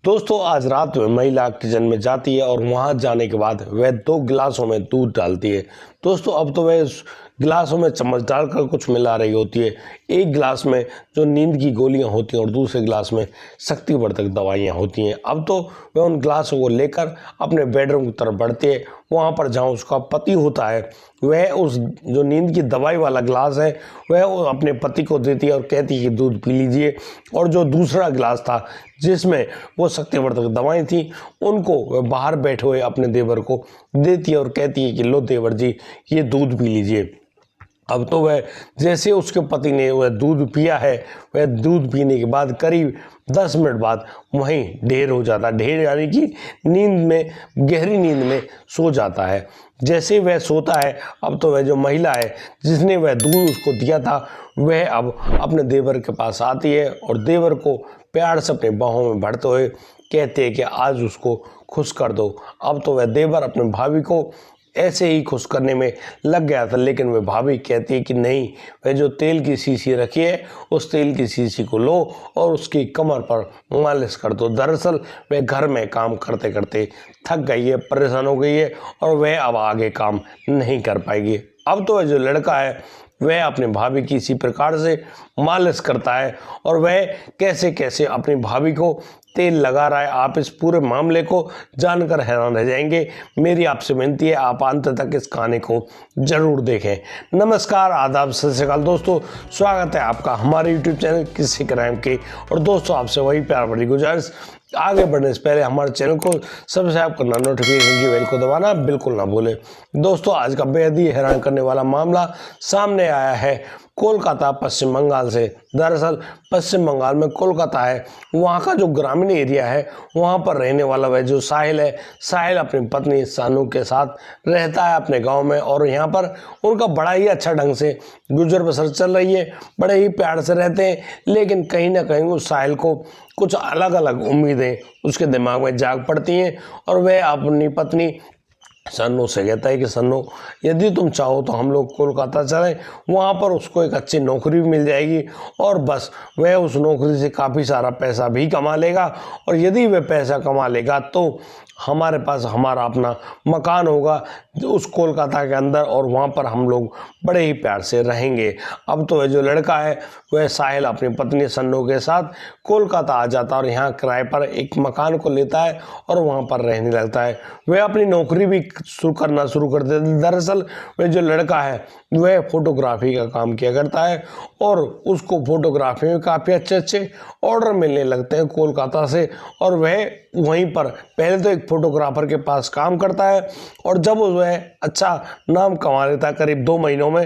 दोस्तों आज रात में महिला किचन में जाती है और वहां जाने के बाद वह 2 गिलासों में दूध डालती है। दोस्तों अब तो वह उस गिलासों में चम्मच डालकर कुछ मिला रही होती है। एक गिलास में जो नींद की गोलियां होती हैं और दूसरे गिलास में शक्तिवर्धक दवाइयां होती हैं। अब तो वह उन गिलासों को लेकर अपने बेडरूम की तरफ बढ़ती है। वहाँ पर जहाँ उसका पति होता है वह उस जो नींद की दवाई वाला गिलास है वह अपने पति को देती है और कहती है कि दूध पी लीजिए। और जो दूसरा गिलास था जिसमें वो शक्तिवर्धक दवाएं थी उनको वह बाहर बैठे हुए अपने देवर को देती है और कहती है कि लो देवर जी ये दूध पी लीजिए। अब तो वह जैसे उसके पति ने वह दूध पिया है, वह दूध पीने के बाद करीब 10 मिनट बाद वहीं ढेर हो जाता है। ढेर यानी कि नींद में, गहरी नींद में सो जाता है। जैसे वह सोता है अब तो वह जो महिला है जिसने वह दूध उसको दिया था वह अब अपने देवर के पास आती है और देवर को प्यार से अपने बाहों में भरते हुए कहते हैं कि आज उसको खुश कर दो। अब तो वह देवर अपने भाभी को ऐसे ही खुश करने में लग गया था, लेकिन वह भाभी कहती है कि नहीं, वह जो तेल की शीशी रखी है उस तेल की शीशी को लो और उसकी कमर पर मालिश कर दो। दरअसल वह घर में काम करते करते थक गई है, परेशान हो गई है और वह अब आगे काम नहीं कर पाएगी। अब तो वह जो लड़का है वह अपने भाभी की इसी प्रकार से मालिश करता है और वह कैसे कैसे अपनी भाभी को तेल लगा रहा है। आप इस पूरे मामले को जानकर हैरान रह जाएंगे। मेरी आपसे विनती है आप अंत तक इस कहानी को जरूर देखें। नमस्कार, आदाब, सत श्री अकाल दोस्तों, स्वागत है आपका हमारे YouTube चैनल किस्से क्राइम के। और दोस्तों आपसे वही प्यार भरी गुजारिश, आगे बढ़ने से पहले हमारे चैनल को सब्सक्राइब करना, नोटिफिकेशन की बेल को दबाना बिल्कुल ना भूलें। दोस्तों आज का बेहद ही हैरान करने वाला मामला सामने आया है कोलकाता पश्चिम बंगाल से। दरअसल पश्चिम बंगाल में कोलकाता है, वहाँ का जो ग्रामीण एरिया है वहाँ पर रहने वाला वह जो साहिल है, साहिल अपनी पत्नी सानू के साथ रहता है अपने गांव में। और यहाँ पर उनका बड़ा ही अच्छा ढंग से गुजर बसर चल रही है, बड़े ही प्यार से रहते हैं। लेकिन कहीं ना कहीं उस साहिल को कुछ अलग अलग उम्मीदें उसके दिमाग में जाग पड़ती हैं और वह अपनी पत्नी सन्नू से कहता है कि सन्नू यदि तुम चाहो तो हम लोग कोलकाता चलें, वहाँ पर उसको एक अच्छी नौकरी भी मिल जाएगी और बस वह उस नौकरी से काफ़ी सारा पैसा भी कमा लेगा। और यदि वह पैसा कमा लेगा तो हमारे पास हमारा अपना मकान होगा उस कोलकाता के अंदर और वहाँ पर हम लोग बड़े ही प्यार से रहेंगे। अब तो वह जो लड़का है वह साहिल अपनी पत्नी सन्नू के साथ कोलकाता आ जाता है और यहाँ किराए पर एक मकान को लेता है और वहाँ पर रहने लगता है। वह अपनी नौकरी भी शुरू कर देता है। दरअसल वह जो लड़का है वह फोटोग्राफी का काम किया करता है और उसको फोटोग्राफी में काफ़ी अच्छे अच्छे ऑर्डर मिलने लगते हैं कोलकाता से। और वह वहीं पर पहले तो एक फोटोग्राफर के पास काम करता है और जब वह अच्छा नाम कमा लेता है करीब 2 महीनों में,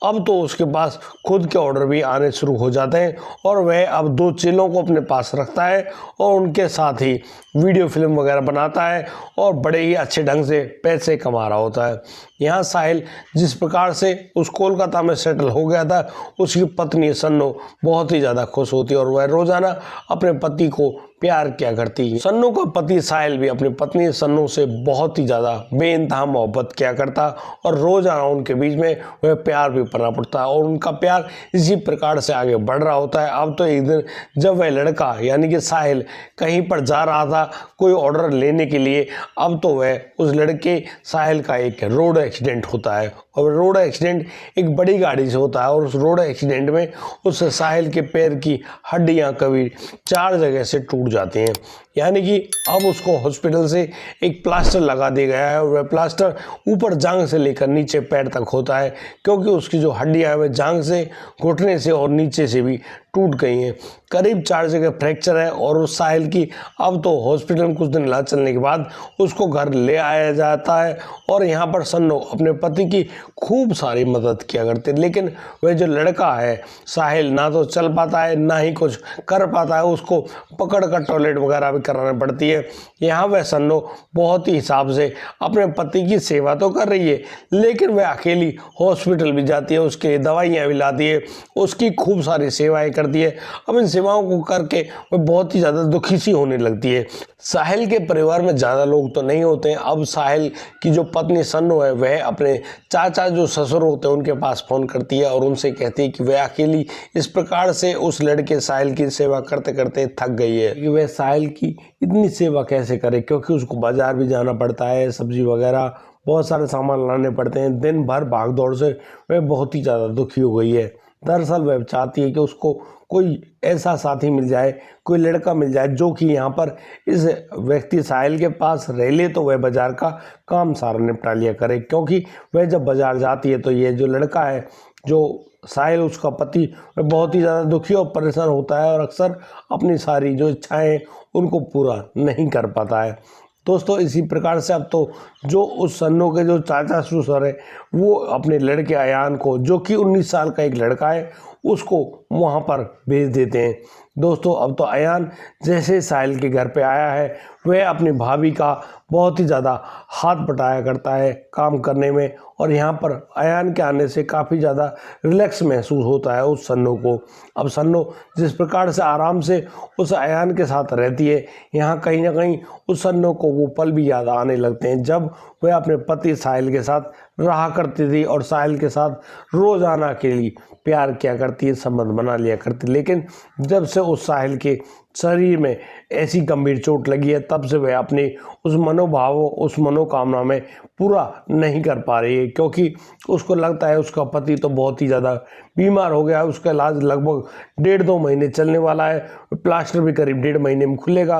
अब तो उसके पास खुद के ऑर्डर भी आने शुरू हो जाते हैं और वह अब 2 चेलों को अपने पास रखता है और उनके साथ ही वीडियो फिल्म वगैरह बनाता है और बड़े ही अच्छे ढंग से पैसे कमा रहा होता है। यहाँ साहिल जिस प्रकार से उस कोलकाता में सेटल हो गया था उसकी पत्नी सन्नू बहुत ही ज़्यादा खुश होती है और वह रोज़ाना अपने पति को प्यार किया करती है। सन्नू का पति साहिल भी अपनी पत्नी सन्नू से बहुत ही ज़्यादा बेइंतहा मोहब्बत किया करता और रोज़ाना उनके बीच में वह प्यार भी पला पड़ता है और उनका प्यार इसी प्रकार से आगे बढ़ रहा होता है। अब तो एक दिन जब वह लड़का यानी कि साहिल कहीं पर जा रहा था कोई ऑर्डर लेने के लिए, अब तो वह उस लड़के साहिल का एक रोड एक्सीडेंट होता है और रोड एक्सीडेंट एक बड़ी गाड़ी से होता है और उस रोड एक्सीडेंट में उस साहिल के पैर की हड्डियां कभी 4 जगह से टूट जाती हैं। यानी कि अब उसको हॉस्पिटल से एक प्लास्टर लगा दिया गया है और वह प्लास्टर ऊपर जांघ से लेकर नीचे पैर तक होता है क्योंकि उसकी जो हड्डियां हैं वह जांघ से, घुटने से और नीचे से भी टूट गई हैं। करीब 4 जगह फ्रैक्चर है और उस साहिल की अब तो हॉस्पिटल में कुछ दिन इलाज चलने के बाद उसको घर ले आया जाता है और यहाँ पर सन्नू अपने पति की खूब सारी मदद किया करते। लेकिन वह जो लड़का है साहिल ना तो चल पाता है ना ही कुछ कर पाता है, उसको पकड़ कर टॉयलेट वगैरह भी करानी पड़ती है। यहाँ वह सन्नू बहुत ही हिसाब से अपने पति की सेवा तो कर रही है लेकिन वह अकेली हॉस्पिटल भी जाती है, उसके लिए दवाइयाँ भी लाती है, उसकी खूब सारी सेवाएँ करती है। अब इन सेवाओं को करके वह बहुत ही ज़्यादा दुखी सी होने लगती है। साहिल के परिवार में ज़्यादा लोग तो नहीं होते हैं। अब साहिल की जो पत्नी सन्नो है वह अपने चाचा जो ससुर होते हैं उनके पास फ़ोन करती है और उनसे कहती है कि वह अकेली इस प्रकार से उस लड़के साहिल की सेवा करते करते थक गई है कि वह साहिल की इतनी सेवा कैसे करे, क्योंकि उसको बाजार भी जाना पड़ता है, सब्जी वगैरह बहुत सारे सामान लाने पड़ते हैं। दिन भर भाग दौड़ से वह बहुत ही ज़्यादा दुखी हो गई है। दरअसल वह चाहती है कि उसको कोई ऐसा साथी मिल जाए, कोई लड़का मिल जाए जो कि यहाँ पर इस व्यक्ति साहिल के पास रह ले, तो वह बाजार का काम सारा निपटा लिया करे। क्योंकि वह जब बाजार जाती है तो ये जो लड़का है, जो साहिल उसका पति, वह बहुत ही ज़्यादा दुखी और परेशान होता है और अक्सर अपनी सारी जो इच्छाएं उनको पूरा नहीं कर पाता है। दोस्तों इसी प्रकार से अब तो जो उस सन्नो के जो चाचा ससुर है वो अपने लड़के अयान को, जो कि 19 साल का एक लड़का है, उसको वहाँ पर भेज देते हैं। दोस्तों अब तो अयान जैसे साहिल के घर पे आया है वह अपनी भाभी का बहुत ही ज़्यादा हाथ बटाया करता है काम करने में, और यहाँ पर अयान के आने से काफ़ी ज़्यादा रिलैक्स महसूस होता है उस सन्नो को। अब सन्नो जिस प्रकार से आराम से उस अयान के साथ रहती है, यहाँ कहीं ना कहीं उस सन्नो को वो पल भी याद आने लगते हैं जब वह अपने पति साहिल के साथ रहा करती थी और साहिल के साथ रोज़ाना के लिए प्यार किया करती है, संबंध बना लिया करती। लेकिन जब से उस साहिल के शरीर में ऐसी गंभीर चोट लगी है तब से वह अपने उस उस मनोकामना में पूरा नहीं कर पा रही है, क्योंकि उसको लगता है उसका पति तो बहुत ही ज़्यादा बीमार हो गया है। उसका इलाज लगभग 1.5-2 महीने चलने वाला है, प्लास्टर भी करीब 1.5 महीने में खुलेगा।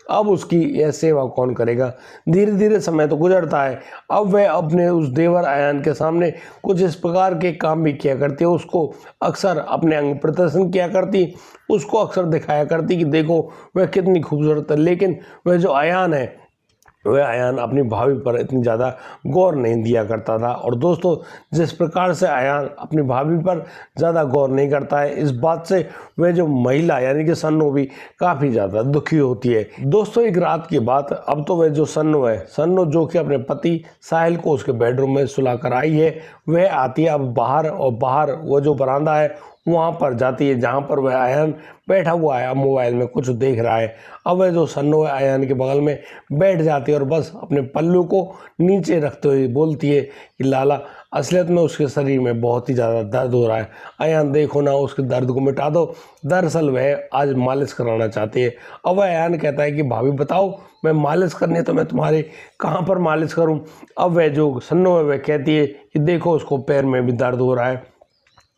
अब उसकी यह सेवा कौन करेगा। धीरे धीरे समय तो गुजरता है। अब वह अपने उस देवर अयान के सामने कुछ इस प्रकार के काम भी किया करती है, उसको अक्सर अपने अंग प्रदर्शन किया करती, उसको अक्सर दिखाया करती कि देखो वह कितनी खूबसूरत है। लेकिन वह जो अयान है वह अयान अपनी भाभी पर इतनी ज़्यादा गौर नहीं दिया करता था। और दोस्तों जिस प्रकार से अयान अपनी भाभी पर ज़्यादा गौर नहीं करता है, इस बात से वह जो महिला यानी कि सन्नो भी काफ़ी ज़्यादा दुखी होती है। दोस्तों एक रात की बात, अब तो वह जो सन्नो है, सन्नो जो कि अपने पति साहिल को उसके बेडरूम में सुला कर आई है, वह आती है अब बाहर, और बाहर वो जो बरामदा है वहाँ पर जाती है जहाँ पर वह अयान बैठा हुआ है, मोबाइल में कुछ देख रहा है। अब वह जो सन्नो है अयान के बगल में बैठ जाती है और बस अपने पल्लू को नीचे रखते हुए बोलती है कि लाला असलियत में उसके शरीर में बहुत ही ज़्यादा दर्द हो रहा है, अयान देखो ना, उसके दर्द को मिटा दो। दरअसल वह आज मालिश कराना चाहती है। अब वह अयान कहता है कि भाभी बताओ, मैं मालिश करनी तो मैं तुम्हारे कहाँ पर मालिश करूँ। अब वह जो सन्नो है वह कहती है कि देखो उसको पैर में भी दर्द हो रहा है।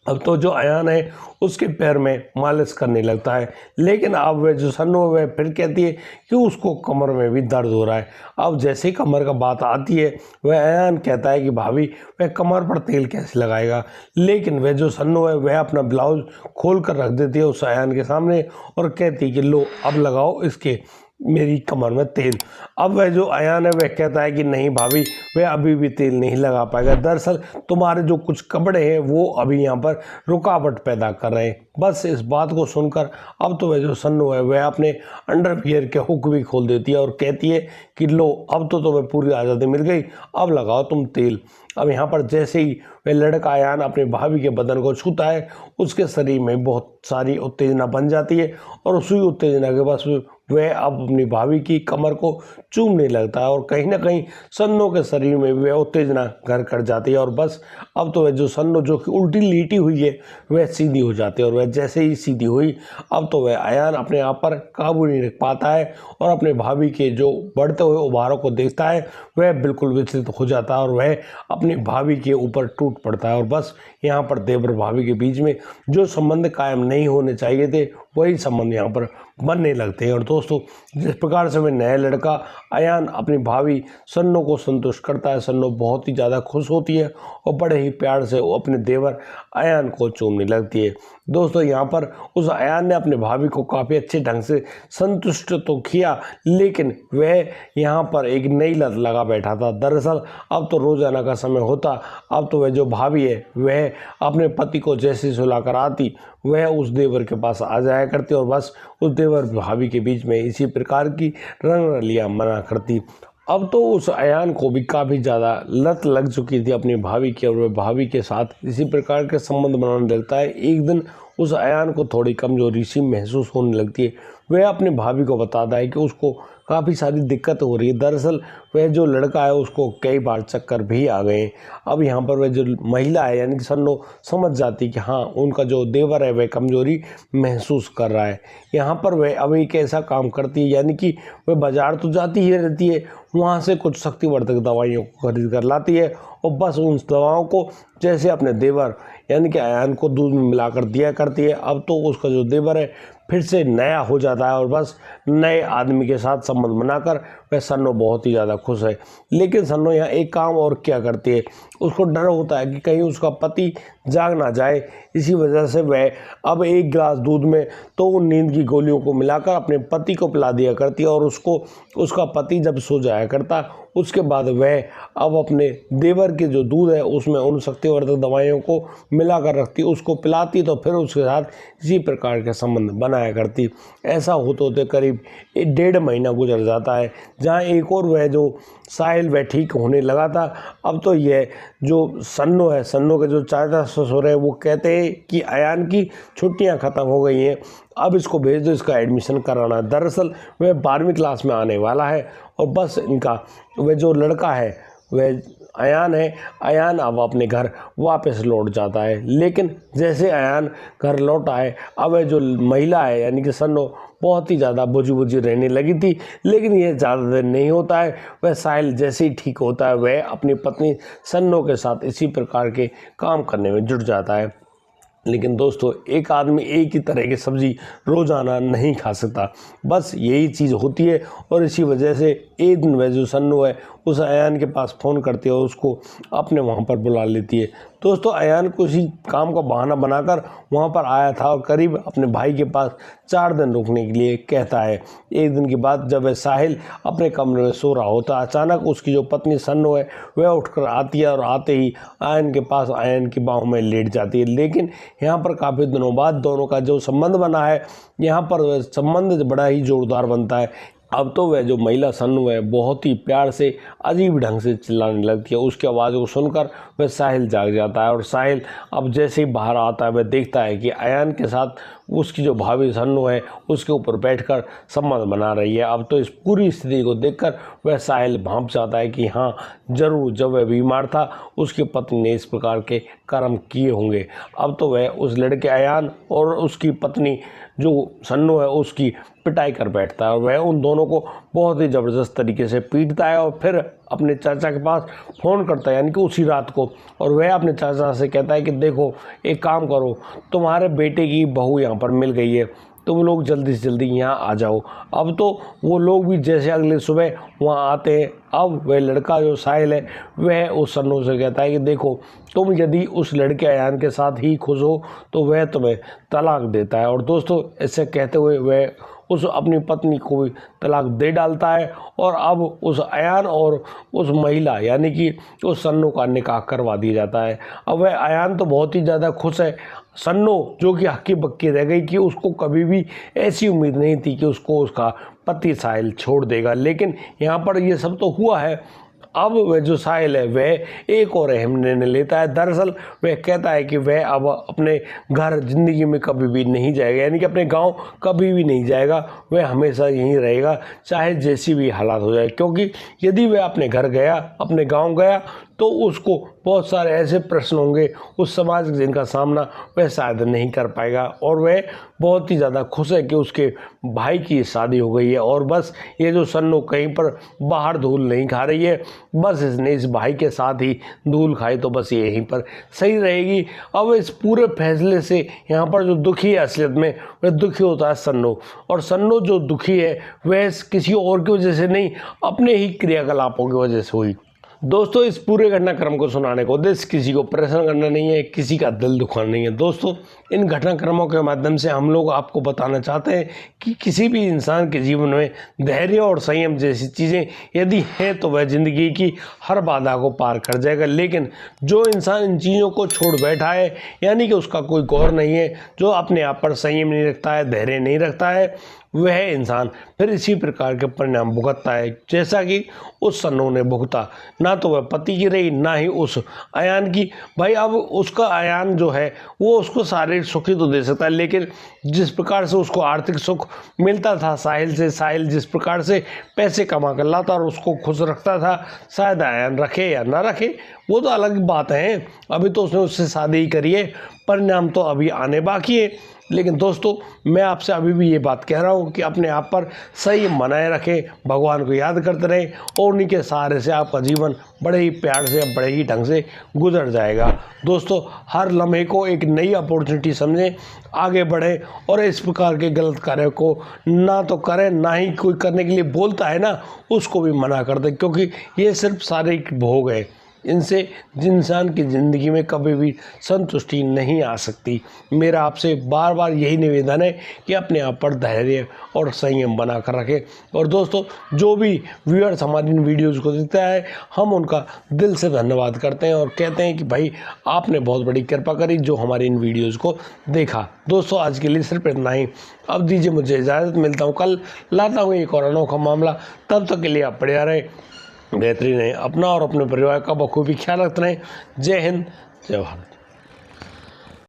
अब तो जो अयान है उसके पैर में मालिश करने लगता है, लेकिन अब वह जो सन्नो है वह फिर कहती है कि उसको कमर में भी दर्द हो रहा है। अब जैसे ही कमर का बात आती है वह अयान कहता है कि भाभी वह कमर पर तेल कैसे लगाएगा। लेकिन वह जो सन्नो है वह अपना ब्लाउज खोल कर रख देती है उस अयान के सामने और कहती है कि लो अब लगाओ इसके मेरी कमर में तेल। अब वह जो अयान है वह कहता है कि नहीं भाभी, वह अभी भी तेल नहीं लगा पाएगा, दरअसल तुम्हारे जो कुछ कपड़े हैं वो अभी यहाँ पर रुकावट पैदा कर रहे हैं। बस इस बात को सुनकर अब तो वह जो सन्नो है वह अपने अंडरवियर के हुक भी खोल देती है और कहती है कि लो अब तो तुम्हें पूरी आज़ादी मिल गई, अब लगाओ तुम तेल। अब यहाँ पर जैसे ही वह लड़का अयान अपने भाभी के बदन को छूता है, उसके शरीर में बहुत सारी उत्तेजना बन जाती है और उसी उत्तेजना के बस वह अब अपनी भाभी की कमर को चूमने लगता है और कहीं ना कहीं सन्नो के शरीर में वह उत्तेजना घर कर जाती है। और बस अब तो वह जो सन्नो जो कि उल्टी लेटी हुई है वह सीधी हो जाती है, और वह जैसे ही सीधी हुई अब तो वह अयान अपने आप पर काबू नहीं रख पाता है और अपने भाभी के जो बढ़ते हुए उभारों को देखता है वह बिल्कुल विचलित हो जाता है और वह अपनी भाभी के ऊपर टूट पड़ता है। और बस यहाँ पर देवर भाभी के बीच में जो संबंध कायम नहीं होने चाहिए थे वही संबंध यहाँ पर बनने लगते हैं। और दोस्तों जिस प्रकार से वह नया लड़का अयान अपनी भाभी सन्नो को संतुष्ट करता है, सन्नो बहुत ही ज़्यादा खुश होती है और बड़े ही प्यार से वो अपने देवर अयान को चूमने लगती है। दोस्तों यहाँ पर उस अयान ने अपने भाभी को काफ़ी अच्छे ढंग से संतुष्ट तो किया, लेकिन वह यहाँ पर एक नई लत लगा बैठा था। दरअसल अब तो रोज़ाना का समय होता, अब तो वह जो भाभी है वह अपने पति को जैसे सुलाकर आती वह उस देवर के पास आ जाया करती और बस उस देवर भाभी के बीच में इसी प्रकार की रंगरलियाँ मना करती। अब तो उस अयान को भी काफ़ी ज़्यादा लत लग चुकी थी अपनी भाभी की और वह भाभी के साथ इसी प्रकार के संबंध बनाने लगता है। एक दिन उस अयान को थोड़ी कमजोरी सी महसूस होने लगती है। वह अपनी भाभी को बताता है कि उसको काफ़ी सारी दिक्कत हो रही है। दरअसल वह जो लड़का है उसको कई बार चक्कर भी आ गए। अब यहाँ पर वह जो महिला है यानी कि सन्नो समझ जाती कि हाँ, उनका जो देवर है वह कमजोरी महसूस कर रहा है। यहाँ पर वह अब एक ऐसा काम करती है यानी कि वह बाजार तो जाती ही रहती है, वहाँ से कुछ शक्तिवर्धक दवाइयों को खरीद कर लाती है और बस उन दवाओं को जैसे अपने देवर यानी कि अयान को दूध में मिलाकर दिया करती है। अब तो उसका जो देवर है फिर से नया हो जाता है और बस नए आदमी के साथ संबंध बनाकर वह सन्नो बहुत ही ज़्यादा खुश है। लेकिन सन्नो यहाँ एक काम और क्या करती है, उसको डर होता है कि कहीं उसका पति जाग ना जाए। इसी वजह से वह अब एक गिलास दूध में तो उन नींद की गोलियों को मिलाकर अपने पति को पिला दिया करती है और उसको उसका पति जब सो जाया करता उसके बाद वह अब अपने देवर के जो दूध है उसमें उन शक्तिवर्धक दवाइयों को मिलाकर रखती, उसको पिलाती तो फिर उसके साथ इसी प्रकार के संबंध बनाया करती। ऐसा होते होते करीब 1.5 महीना गुजर जाता है, जहाँ एक और वह जो साहिल वह ठीक होने लगा था। अब तो यह जो सन्नो है, सन्नो के जो चाचा ससुर है वो कहते हैं कि अयान की छुट्टियां ख़त्म हो गई हैं, अब इसको भेज दो, इसका एडमिशन कराना है। दरअसल वह 12वीं क्लास में आने वाला है और बस इनका वह जो लड़का है वह अयान है, अयान अब अपने घर वापस लौट जाता है। लेकिन जैसे अयान घर लौट आए, अब वह जो महिला है यानी कि सन्नो बहुत ही ज़्यादा बुझी बुझी रहने लगी थी। लेकिन यह ज़्यादा देर नहीं होता है, वह साहिल जैसे ही ठीक होता है वह अपनी पत्नी सन्नो के साथ इसी प्रकार के काम करने में जुट जाता है। लेकिन दोस्तों, एक आदमी एक ही तरह की सब्ज़ी रोज़ाना नहीं खा सकता, बस यही चीज़ होती है। और इसी वजह से एक दिन वह जो सन्नो है उस अयान के पास फ़ोन करती है और उसको अपने वहाँ पर बुला लेती है। दोस्तों, अयान को इसी काम का बहाना बनाकर वहाँ पर आया था और करीब अपने भाई के पास 4 दिन रुकने के लिए कहता है। एक दिन के बाद जब वह साहिल अपने कमरे में सो रहा होता, अचानक उसकी जो पत्नी सन्नो है वह उठकर आती है और आते ही अयान के पास अयान की बाहों में लेट जाती है। लेकिन यहाँ पर काफ़ी दिनों बाद दोनों का जो संबंध बना है, यहाँ पर वह संबंध बड़ा ही जोरदार बनता है। अब तो वह जो महिला सन्नो है बहुत ही प्यार से अजीब ढंग से चिल्लाने लगती है। उसकी आवाज़ को सुनकर वह साहिल जाग जाता है और साहिल अब जैसे ही बाहर आता है वह देखता है कि अयान के साथ उसकी जो भाभी सन्नो है उसके ऊपर बैठकर संबंध बना रही है। अब तो इस पूरी स्थिति को देखकर वह साहिल भांप जाता है कि हाँ, जरूर जब वह बीमार था उसकी पत्नी ने इस प्रकार के कर्म किए होंगे। अब तो वह उस लड़के अयान और उसकी पत्नी जो सन्नो है उसकी पिटाई कर बैठता है और वह उन दोनों को बहुत ही ज़बरदस्त तरीके से पीटता है और फिर अपने चाचा के पास फ़ोन करता है यानी कि उसी रात को। और वह अपने चाचा से कहता है कि देखो, एक काम करो, तुम्हारे बेटे की बहू यहाँ पर मिल गई है, तुम लोग जल्दी से जल्दी यहाँ आ जाओ। अब तो वो लोग भी जैसे अगले सुबह वहाँ आते हैं। अब वह लड़का जो साहिल है वह उस सन्नो से कहता है कि देखो, तुम यदि उस लड़के अयान के साथ ही खुश हो तो वह तुम्हें तलाक देता है। और दोस्तों, ऐसे कहते हुए वह उस अपनी पत्नी को भी तलाक दे डालता है और अब उस अयान और उस महिला यानी कि उस सन्नो का निकाह करवा दिया जाता है। अब वह अयान तो बहुत ही ज़्यादा खुश है। सन्नो जो कि हक्की बक्की रह गई कि उसको कभी भी ऐसी उम्मीद नहीं थी कि उसको उसका पति साहिल छोड़ देगा। लेकिन यहाँ पर ये सब तो हुआ है। अब वह जो साहिल है वह एक और अहम निर्णय लेता है। दरअसल वह कहता है कि वह अब अपने घर ज़िंदगी में कभी भी नहीं जाएगा, यानी कि अपने गांव कभी भी नहीं जाएगा। वह हमेशा यहीं रहेगा, चाहे जैसी भी हालात हो जाए। क्योंकि यदि वह अपने घर गया, अपने गांव गया, तो उसको बहुत सारे ऐसे प्रश्न होंगे उस समाज जिनका सामना वह शायद नहीं कर पाएगा। और वह बहुत ही ज़्यादा खुश है कि उसके भाई की शादी हो गई है और बस ये जो सन्नो कहीं पर बाहर धूल नहीं खा रही है, बस इसने इस भाई के साथ ही धूल खाई तो बस ये यहीं पर सही रहेगी। अब इस पूरे फैसले से यहाँ पर जो दुखी है असलियत में वह दुखी होता है सन्नो। और सन्नो जो दुखी है वह किसी और की वजह से नहीं, अपने ही क्रियाकलापों की वजह से हुई। दोस्तों, इस पूरे घटनाक्रम को सुनाने का उद्देश्य किसी को परेशान करना नहीं है, किसी का दिल दुखाना नहीं है। दोस्तों, इन घटनाक्रमों के माध्यम से हम लोग आपको बताना चाहते हैं कि किसी भी इंसान के जीवन में धैर्य और संयम जैसी चीज़ें यदि हैं तो वह ज़िंदगी की हर बाधा को पार कर जाएगा। लेकिन जो इंसान इन चीज़ों को छोड़ बैठा है, यानी कि उसका कोई गौर नहीं है, जो अपने आप पर संयम नहीं रखता है, धैर्य नहीं रखता है, वह इंसान फिर इसी प्रकार के परिणाम भुगतता है जैसा कि उस सन्नो ने भुगता। ना तो वह पति की रही, ना ही उस अयान की। भाई अब उसका अयान जो है वो उसको शारीरिक सुख ही तो दे सकता है, लेकिन जिस प्रकार से उसको आर्थिक सुख मिलता था साहिल से, साहिल जिस प्रकार से पैसे कमा कर लाता और उसको खुश रखता था, शायद अयान रखे या ना रखे वो तो अलग बात है। अभी तो उसने उससे शादी ही करी है, परिणाम तो अभी आने बाकी है। लेकिन दोस्तों मैं आपसे अभी भी ये बात कह रहा हूँ कि अपने आप पर सही बनाए रखें, भगवान को याद करते रहें और उन्हीं के सहारे से आपका जीवन बड़े ही प्यार से, बड़े ही ढंग से गुजर जाएगा। दोस्तों हर लम्हे को एक नई अपॉर्चुनिटी समझें, आगे बढ़ें और इस प्रकार के गलत कार्य को ना तो करें, ना ही कोई करने के लिए बोलता है ना उसको भी मना कर दें, क्योंकि ये सिर्फ शारीरिक भोग है। इनसे इंसान की ज़िंदगी में कभी भी संतुष्टि नहीं आ सकती। मेरा आपसे बार बार यही निवेदन है कि अपने आप पर धैर्य और संयम बना कर रखें। और दोस्तों जो भी व्यूअर्स हमारी इन वीडियोज़ को देखता है हम उनका दिल से धन्यवाद करते हैं और कहते हैं कि भाई आपने बहुत बड़ी कृपा करी जो हमारी इन वीडियोज़ को देखा। दोस्तों आज के लिए सिर्फ इतना ही, अब दीजिए मुझे इजाज़त, मिलता हूँ कल, लाता हूँ एक और अनोखा मामला। तब तक के लिए आप बढ़िया रहें, बेहतरीन है, अपना और अपने परिवार का बखूबी ख्याल रखते रहें। जय हिंद, जय भारत।